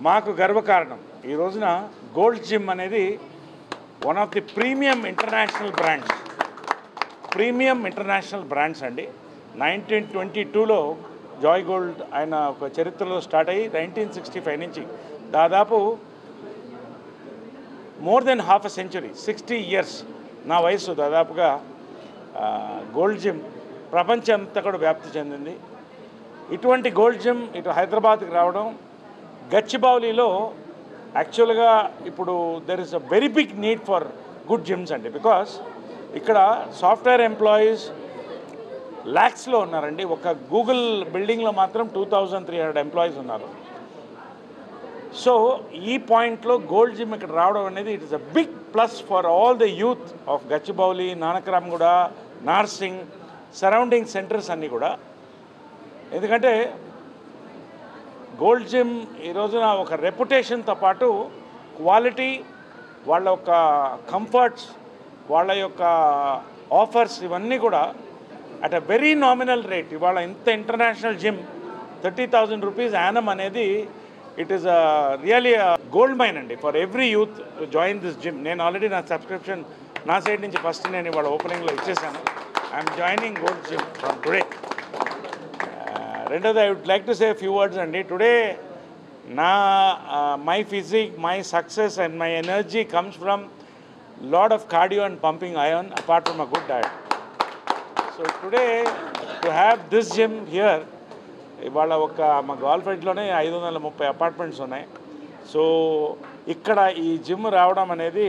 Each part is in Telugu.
మాకు గర్వకారణం ఈ రోజున గోల్డ్ జిమ్ అనేది one of the premium international brands అండి. 1922లో జాయ్ గోల్డ్ ఆయన ఒక చరిత్రలో స్టార్ట్ అయ్యి 1965 నుంచి దాదాపు more than half a century 60 years నా వయసు దాదాపుగా గోల్డ్ జిమ్ ప్రపంచం అంతా కూడా వ్యాప్తి చెందింది. ఇటువంటి గోల్డ్ జిమ్ ఇటు హైదరాబాద్కి రావడం, గచ్చిబౌలిలో యాక్చువల్గా ఇప్పుడు there is a very big need for good gyms అండి. బికాస్ ఇక్కడ సాఫ్ట్వేర్ ఎంప్లాయీస్ ల్యాక్స్లో ఉన్నారండి. ఒక గూగుల్ బిల్డింగ్లో మాత్రం 2300 ఎంప్లాయీస్ ఉన్నారు. సో ఈ పాయింట్లో గోల్డ్ జిమ్ ఇక్కడ రావడం అనేది it is a big plus for all the youth of Gachibowli, Nanakramguda, Narsing, surrounding centres అన్నీ కూడా. ఎందుకంటే గోల్డ్ జిమ్ ఈ రోజున ఒక రెప్యుటేషన్తో పాటు క్వాలిటీ, వాళ్ళ యొక్క కంఫర్ట్స్, వాళ్ళ యొక్క ఆఫర్స్ ఇవన్నీ కూడా at a very nominal rate. ఇవాళ ఇంత ఇంటర్నేషనల్ జిమ్ 30,000 రూపీస్ యానం అనేది it is really gold mine అండి for every youth to join this gym. నేను ఆల్రెడీ నా సబ్స్క్రిప్షన్ నా సైడ్ నుంచి ఫస్ట్ నేను ఇవాళ ఓపెనింగ్లో ఇచ్చేసాను. I'm joining Gold Gym from today. రెండోది I would like to say few words అండి. Today my physique, my success and my energy comes from lot of cardio and pumping iron apart from a good diet. So today to have this gym here, ఇవాళ ఒక మా గోల్ఫెడ్లోనే 530 అపార్ట్మెంట్స్ ఉన్నాయి. సో ఇక్కడ ఈ జిమ్ రావడం అనేది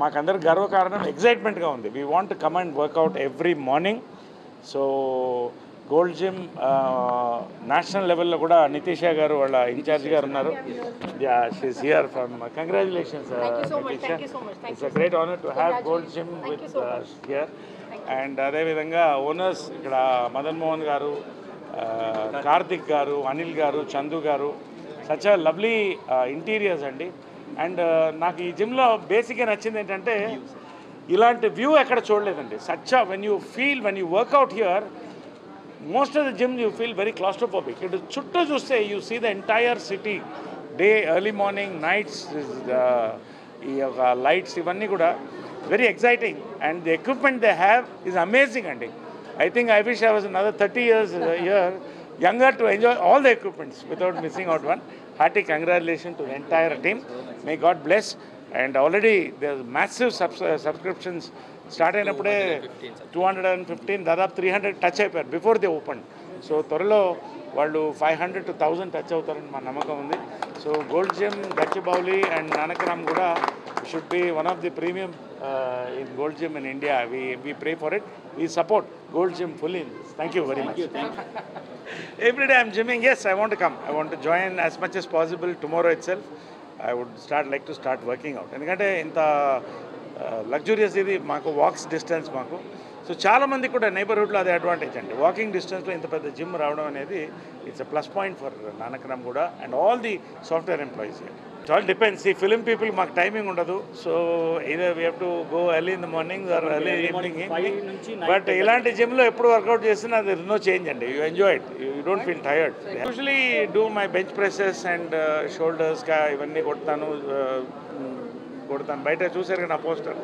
మాకందరికి గర్వకారణం, ఎగ్జైట్మెంట్గా ఉంది. We want to come and work out every morning. So gold gym national లెవెల్లో కూడా నితీషా గారు వాళ్ళ ఇన్ఛార్జ్ గారు ఉన్నారు. She is here from. Congratulations Nitisha. It's a great honour to have gold gym with here. And అదేవిధంగా ఓనర్స్ ఇక్కడ మదన్ మోహన్ గారు, కార్తిక్ గారు, అనిల్ గారు, చందు గారు, సచ్ అ లవ్లీ ఇంటీరియర్స్ అండి. అండ్ నాకు ఈ జిమ్లో బేసిక్గా నచ్చింది ఏంటంటే ఇలాంటి వ్యూ ఎక్కడ చూడలేదండి. Such when you work out here, most of the gym you feel very claustrophobic. ఇటు చుట్టూ చూస్తే you see the entire city, day, early morning, nights, ఈ యొక్క లైట్స్ ఇవన్నీ కూడా very exciting. And the equipment they have is amazing అండి. I think I wish I was another 30 years here, younger, to enjoy all the equipments without missing out one. Hearty congratulations to the entire team. May God bless. And already there's massive subscriptions. Start అయినప్పుడే 215, దాదాపు 300 టచ్ అయిపోయారు బిఫోర్ దే ఓపెన్. సో త్వరలో వాళ్ళు 500 to 1000 టచ్ అవుతారని మా నమ్మకం ఉంది. So gold gym, Gachibowli and Nanakram కూడా should be one of the premium in gold gym in India. We pray for it. We support gold gym fully. Thank you very much. Every day I'm gymming. Yes, I want to come. I want to join as much as possible. Tomorrow itself I would like to start working out. ఎందుకంటే ఇంత లగ్జూరియస్ ఇది మాకు వాక్స్ డిస్టెన్స్ మాకు. సో చాలామంది కూడా నైబర్హుడ్లో అదే అడ్వాంటేజ్ అండి. వాకింగ్ డిస్టెన్స్లో ఇంత పెద్ద జిమ్ రావడం అనేది it's a plus point for Nanakram కూడా and all the software employees. It all depends. ఈ ఫిలిం పీపుల్ మాకు టైమింగ్ ఉండదు. So either we have to go early in the morning or early evening. But ఇలాంటి జిమ్లో ఎప్పుడు వర్కౌట్ చేసినా దర్ ఇస్ నో చేంజ్ అండి. You enjoy it, you don't feel tired. Usually do my bench presses and shoulders ఇవన్నీ కొడతాను. బయట చూసారు కదా నా పోస్టర్.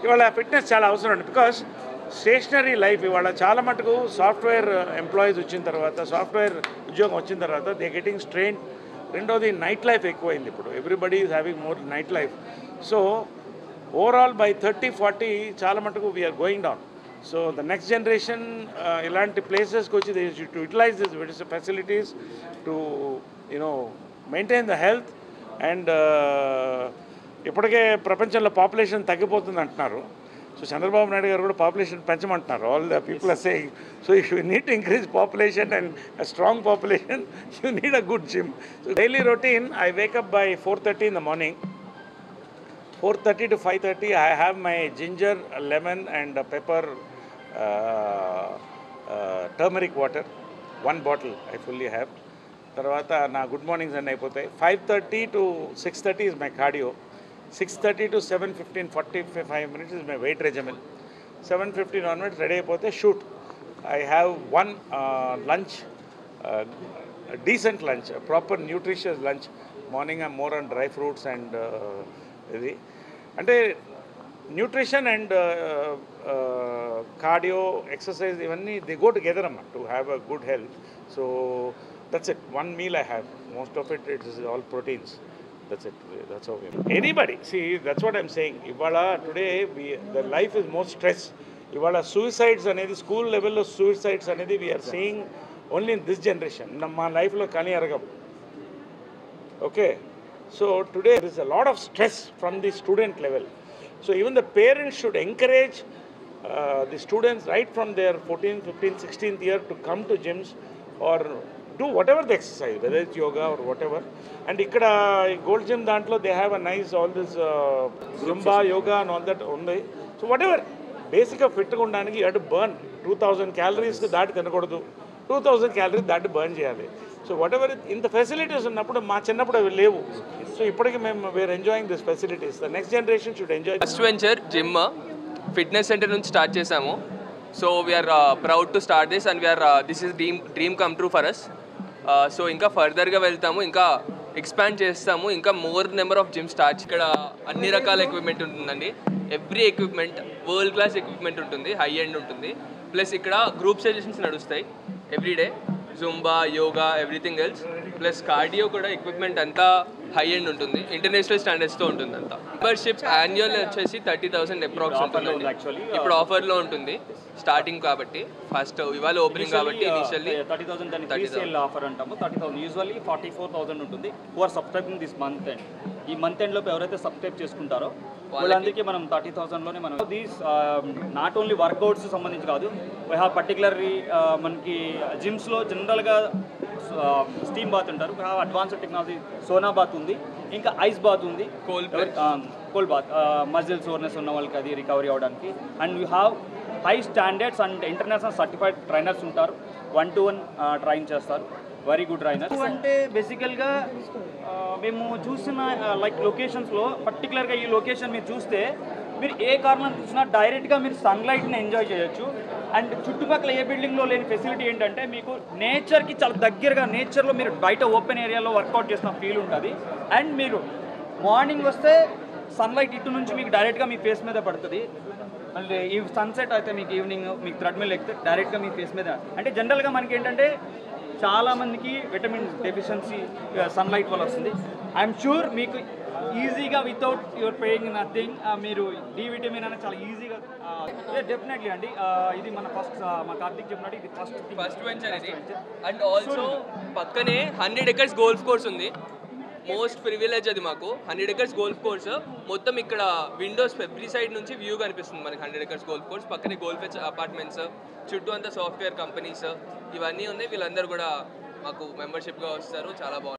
ఇవాళ ఫిట్నెస్ చాలా అవసరం అండి. బికాస్ స్టేషనరీ లైఫ్ ఇవాళ చాలా మటుకు సాఫ్ట్వేర్ ఎంప్లాయీస్ వచ్చిన తర్వాత, సాఫ్ట్వేర్ ఉద్యోగం వచ్చిన తర్వాత దే గెటింగ్ స్ట్రెయిన్. రెండోది నైట్ లైఫ్ ఎక్కువైంది ఇప్పుడు. Everybody is having more night life. So overall by 30-40 చాలా మటుకు we are going down. So the next generation ఇలాంటి ప్లేసెస్కి వచ్చి they to utilise this facilities to you know maintain the health. And ఇప్పటికే ప్రపంచంలో పాపులేషన్ తగ్గిపోతుంది అంటున్నారు. సో చంద్రబాబు నాయుడు గారు కూడా పాపులేషన్ పెంచమంటున్నారు. All the people are saying. So if you need to increase population and a strong population, you need a good gym. So daily routine, I wake up by 4:30 in the morning. 4:30 to 5:30 I have my ginger, lemon and pepper turmeric water. 1 bottle I fully have. తర్వాత నా గుడ్ మార్నింగ్స్ అన్నీ అయిపోతాయి. 5:30 to 6:30 is my cardio. 6:30 to 7:15, 45 minutes is my weight regimen. 7:15 onwards ready అయిపోతే shoot. I have one lunch, a decent lunch, a proper nutritious lunch. Morning I'm more on dry fruits and అంటే nutrition and cardio, exercise, ఇవన్నీ they go together to have a good health. So that's it. One meal I have. Most of it is all proteins. That's it. That's how we are. Anybody. See, that's what I'm saying. Ivala, today, the life is more stress. Ivala, suicides anedi, school level of suicides anedi, we are seeing only in this generation. My life lo kani aragam. Okay. So today there is a lot of stress from the student level. So even the parents should encourage the students right from their 14th, 15th, 16th year to come to gyms or do whatever the exercise, whether it's yoga or whatever. And ikkada Gold Gym dantlo they have a nice all this Zumba, yoga and all that only. So whatever basic fit ga undaniki you have to burn 2000 calories దాటి తినకూడదు, 2000 calories దాటి burn చేయాలి. So whatever in the facilities ఉన్నప్పుడు మా చిన్నప్పుడు అవి లేవు. సో ఇప్పటికి మేము we are enjoying this facilities. The next generation should enjoy. First venture gym fitness centre నుంచి స్టార్ట్ చేసాము. So we are proud to start this and we are this is dream come true for us. So ఇంకా ఫర్దర్గా వెళ్తాము, ఇంకా ఎక్స్పాండ్ చేస్తాము, ఇంకా more number of gym starts. ఇక్కడ అన్ని రకాల ఎక్విప్మెంట్ ఉంటుందండి. Every equipment world class equipment ఉంటుంది, హై ఎండ్ ఉంటుంది. ప్లస్ ఇక్కడ గ్రూప్ సెషన్స్ నడుస్తాయి everyday, Zumba, yoga, everything else. Plus cardio కూడా ఎక్విప్మెంట్ అంతా హై ఎండ్ ఉంటుంది, ఇంటర్నేషనల్ స్టాండర్డ్స్తో ఉంటుంది అంతా. మెంబర్షిప్ యాన్యువల్ వచ్చేసి 30,000 అప్రాక్స్ ఉంటుంది. ఇప్పుడు ఆఫర్లో ఉంటుంది స్టార్టింగ్ కాబట్టి, ఫస్ట్ ఇవాళ ఓపెనింగ్ కాబట్టి ఇనిషియల్లీ 30,000 ఆఫర్ అంటాము. 30,000 యూజువల్లీ 44,000 ఉంటుంది. Who are subscribing this month end. ఈ మంత్ ఎండ్ లోపు ఎవరైతే సబ్స్క్రైబ్ చేసుకుంటారో వాళ్ళందరికీ మనం 30,000లోనే మనం దీస్ నాట్ ఓన్లీ వర్కౌట్స్ సంబంధించి కాదు, వీ హ్యావ్ పర్టికులర్లీ మనకి జిమ్స్లో జనరల్గా స్టీమ్ బాత్ ఉంటారు, we have advanced technology sauna bath ఉంది, ఇంకా ఐస్ బాత్ ఉంది, కోల్డ్ బాత్ మజిల్ సోర్నెస్ ఉన్న వాళ్ళకి అది రికవరీ అవ్వడానికి. And we have high standards and international certified trainers ఉంటారు, 1-to-1 ట్రైన్ చేస్తారు, వెరీ గుడ్ ట్రైనర్స్. అంటే బేసికల్గా మేము చూసిన లైక్ లొకేషన్స్లో పర్టికులర్గా ఈ లొకేషన్ మీరు చూస్తే మీరు ఏ కారణం చూసినా డైరెక్ట్గా మీరు సన్లైట్ని ఎంజాయ్ చేయొచ్చు. అండ్ చుట్టుపక్కల ఏ బిల్డింగ్లో లేని ఫెసిలిటీ ఏంటంటే మీకు నేచర్కి చాలా దగ్గరగా, నేచర్లో మీరు బయట ఓపెన్ ఏరియాలో వర్కౌట్ చేసిన ఫీల్ ఉంటుంది. అండ్ మీరు మార్నింగ్ వస్తే సన్లైట్ ఇటు నుంచి మీకు డైరెక్ట్గా మీ ఫేస్ మీద పడుతుంది. మళ్ళీ ఈ సన్సెట్ అయితే మీకు ఈవినింగ్ మీకు థ్రెడ్మిల్ ఎక్కితే డైరెక్ట్గా మీ ఫేస్ మీద. అంటే జనరల్గా మనకి ఏంటంటే చాలామందికి విటమిన్ డెఫిషియన్సీ సన్లైట్ వల్ల వస్తుంది. ఐఎమ్ షూర్ మీకు ఈజీగా వితౌట్ యువర్ పేయింగ్ నథింగ్ మీరు డి విటమిన్ అనేది చాలా ఈజీగా డెఫినెట్లీ అండి. ఇది మన ఫస్ట్ మా కార్తీక్ చెప్పినట్టు ఇది ఫస్ట్ వెంచర్ ఇది. అండ్ ఆల్సో పక్కనే 100 acres గోల్ఫ్ కోర్స్ ఉంది. మోస్ట్ ప్రివిలేజ్ అది మాకు 100 acres గోల్ఫ్ కోర్స్. మొత్తం ఇక్కడ విండోస్ ఎవ్రీ సైడ్ నుంచి వ్యూ కనిపిస్తుంది మనకి. 100 acres గోల్ఫ్ కోర్స్ పక్కనే గోల్ఫ్ అపార్ట్మెంట్స్, చుట్టూ అంతా సాఫ్ట్వేర్ కంపెనీస్ ఇవన్నీ ఉన్నాయి. వీళ్ళందరూ కూడా మాకు మెంబర్షిప్గా వస్తారు, చాలా బాగుంది.